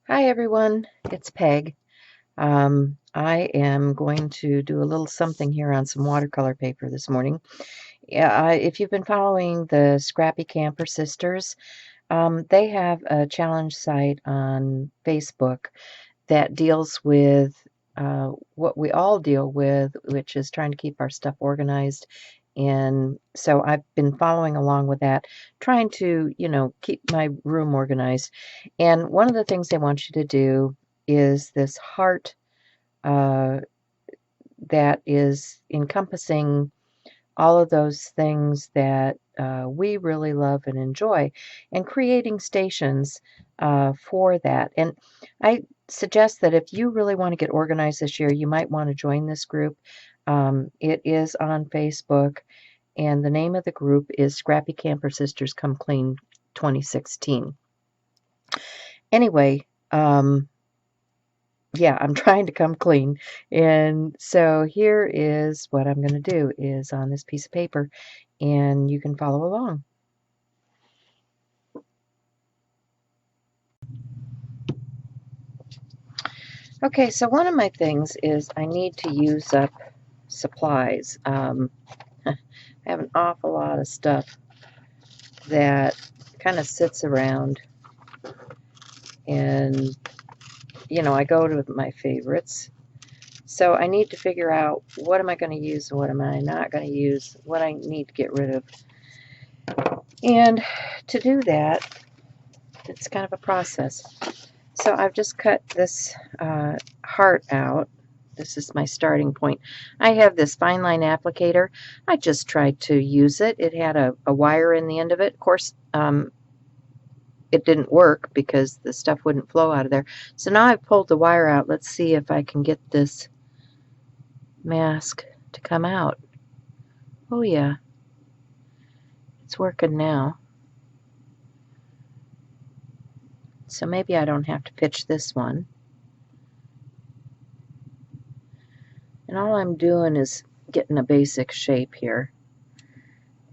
Hi everyone, it's Peg. I am going to do a little something here on some watercolor paper this morning. If you've been following the Scrappy Camper Sisters, they have a challenge site on Facebook that deals with what we all deal with, which is trying to keep our stuff organized. And so I've been following along with that, trying to, keep my room organized. And one of the things they want you to do is this heart uh, that is encompassing all of those things that we really love and enjoy, and creating stations for that. And I suggest that if you really want to get organized this year, you might want to join this group. It is on Facebook, and the name of the group is Scrappy Camper Sisters Come Clean 2016. Anyway, yeah, I'm trying to come clean. And so here is what I'm going to do is on this piece of paper, and you can follow along. Okay, so one of my things is I need to use up supplies. I have an awful lot of stuff that kind of sits around, and I go to my favorites. So I need to figure out what am I going to use and what am I not going to use, what I need to get rid of. And to do that, it's kind of a process. So I've just cut this heart out. This is my starting point. I have this fine line applicator. I just tried to use it. It had a wire in the end of it. Of course, it didn't work because the stuff wouldn't flow out of there. So now I've pulled the wire out. Let's see if I can get this mask to come out. Oh yeah, it's working now. So maybe I don't have to pitch this one. And all I'm doing is getting a basic shape here.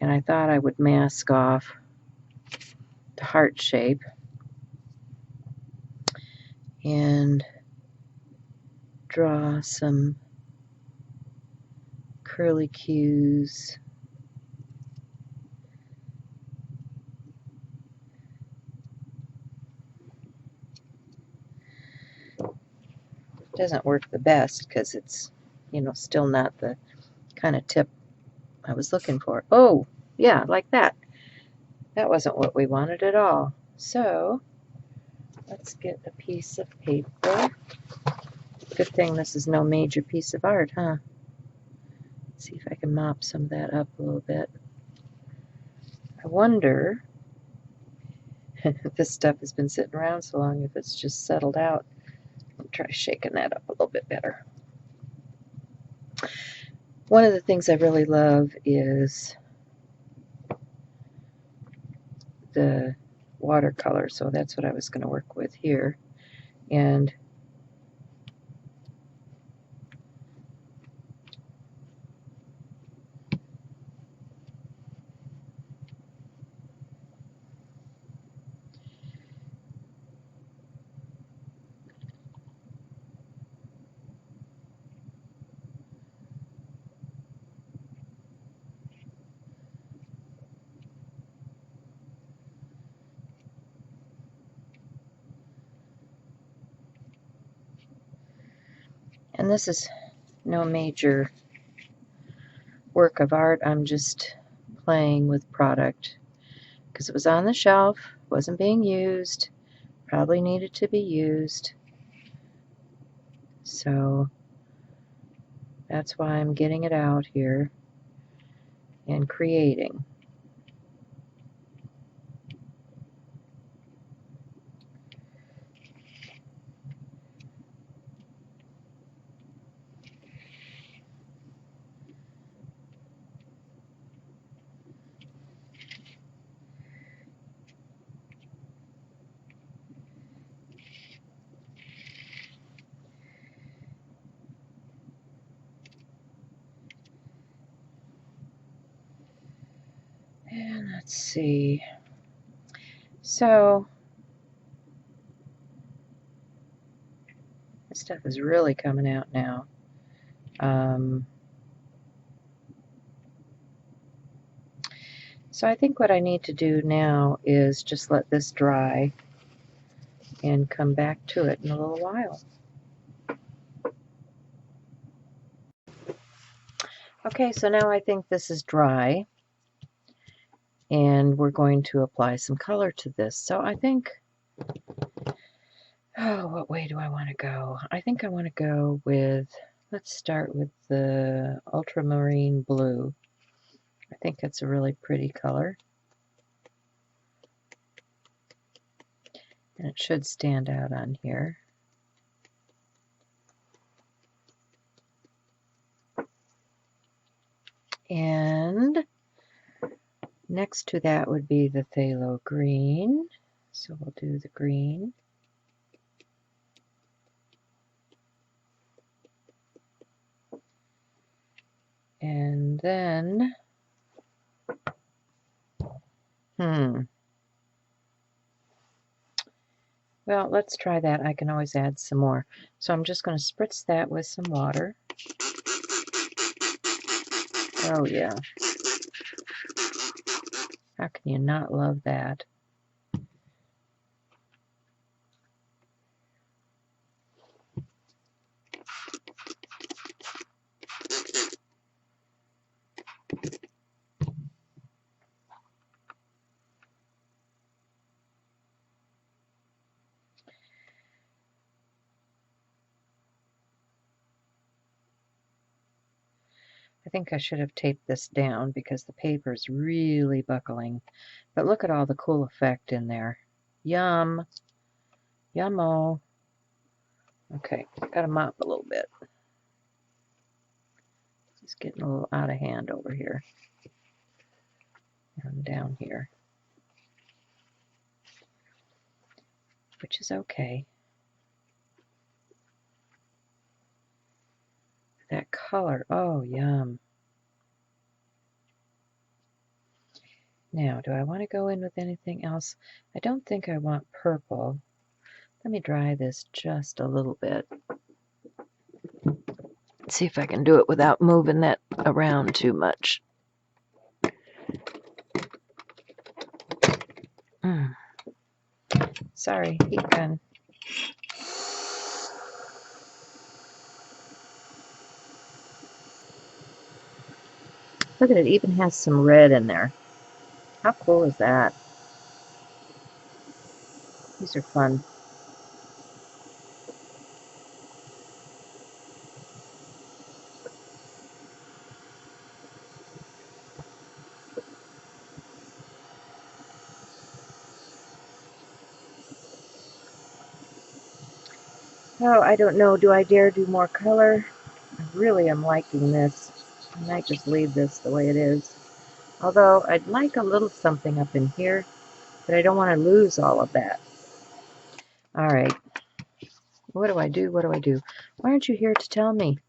And I thought I would mask off the heart shape and draw some curlicues. Doesn't work the best because it's, still not the kind of tip I was looking for. Oh, yeah, like that. That wasn't what we wanted at all. So let's get a piece of paper. Good thing this is no major piece of art, huh? Let's see if I can mop some of that up a little bit. I wonder if this stuff has been sitting around so long, if it's just settled out. I'll try shaking that up a little bit better. One of the things I really love is the watercolor, so that's what I was going to work with here. And this is no major work of art. I'm just playing with product because it was on the shelf, wasn't being used, probably needed to be used. So that's why I'm getting it out here and creating. And let's see. So stuff is really coming out now. So I think what I need to do now is just let this dry and come back to it in a little while. Okay, so now I think this is dry, and we're going to apply some color to this. So I think, oh, what way do I want to go? I think I want to go with, let's start with the ultramarine blue. I think it's a really pretty color, and it should stand out on here. And next to that would be the phthalo green. So we'll do the green. And then, well, let's try that. I can always add some more. So I'm just going to spritz that with some water. Oh, yeah. How can you not love that? I think I should have taped this down because the paper is really buckling. But look at all the cool effect in there. Yum. Yummo. Okay, got to mop a little bit. It's getting a little out of hand over here. And down here. Which is okay. That color, oh, yum. Now, do I want to go in with anything else? I don't think I want purple. Let me dry this just a little bit. Let's see if I can do it without moving that around too much. Sorry, heat gun. Look at it, even has some red in there. How cool is that? These are fun. Oh, I don't know. Do I dare do more color? I really am liking this. I might just leave this the way it is. Although I'd like a little something up in here, but I don't want to lose all of that. All right. What do I do? What do I do? Why aren't you here to tell me?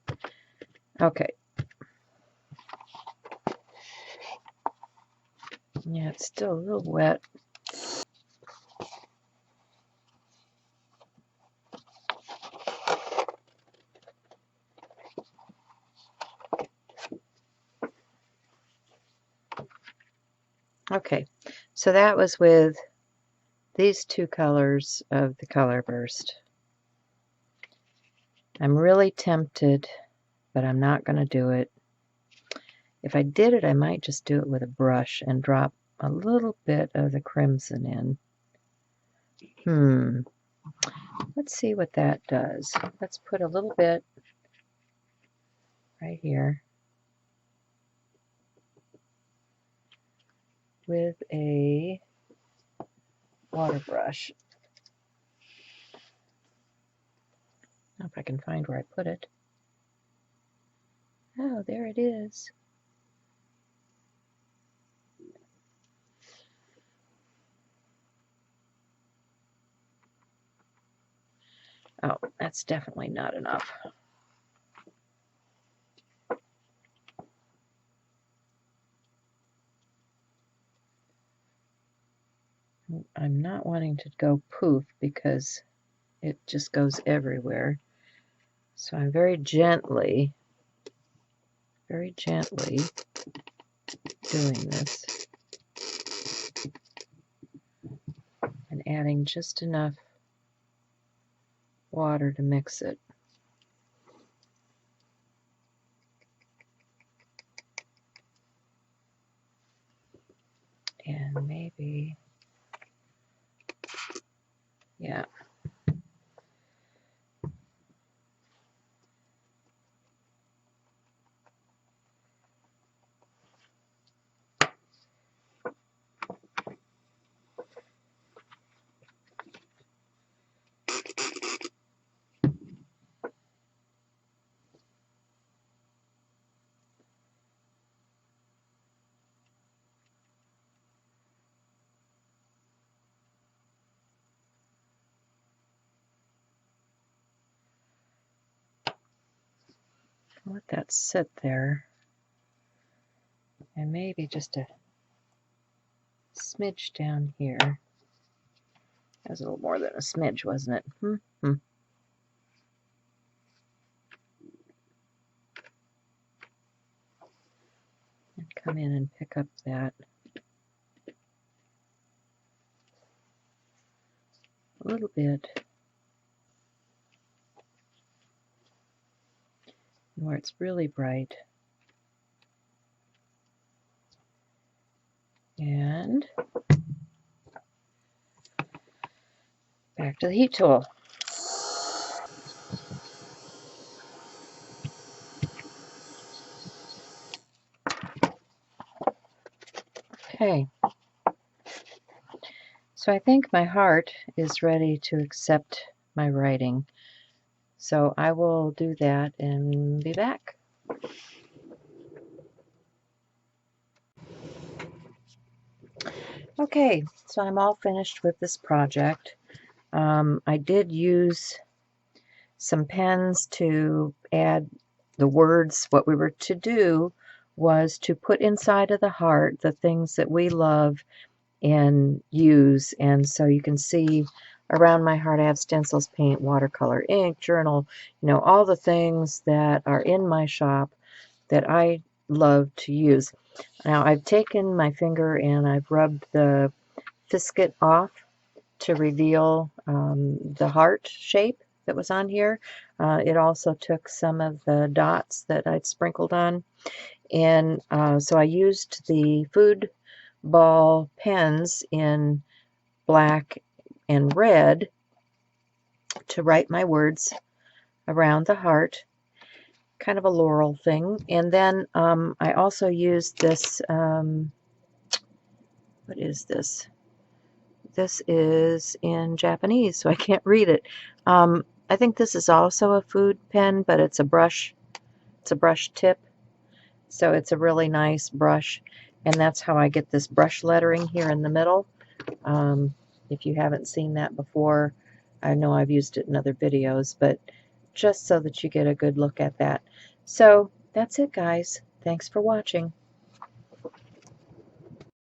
Okay. Yeah, it's still a little wet. Okay, so that was with these two colors of the Color Burst. I'm really tempted, but I'm not going to do it. If I did it, I might just do it with a brush and drop a little bit of the crimson in. Let's see what that does. Let's put a little bit right here with a water brush. I don't know if I can find where I put it. Oh, there it is. Oh, that's definitely not enough. I'm not wanting to go poof because it just goes everywhere. So I'm very gently doing this and adding just enough water to mix it. And maybe, yeah. Let that sit there. And maybe just a smidge down here. That was a little more than a smidge, wasn't it? And come in and pick up that a little bit where it's really bright. And back to the heat tool. Okay. So I think my heart is ready to accept my writing. So I will do that and be back. Okay, so I'm all finished with this project. I did use some pens to add the words. What we were to do was to put inside of the heart the things that we love and use. And so you can see around my heart I have stencils, paint, watercolor, ink, journal, all the things that are in my shop that I love to use. Now I've taken my finger and I've rubbed the Fisket off to reveal the heart shape that was on here. It also took some of the dots that I'd sprinkled on. And so I used the food ball pens in black and red to write my words around the heart, kind of a laurel thing. And then I also used this, what is this? This is in Japanese, so I can't read it. I think this is also a food pen, but it's a brush. It's a brush tip, so it's a really nice brush. And that's how I get this brush lettering here in the middle. If you haven't seen that before, I know I've used it in other videos, but just so that you get a good look at that. So that's it, guys. Thanks for watching.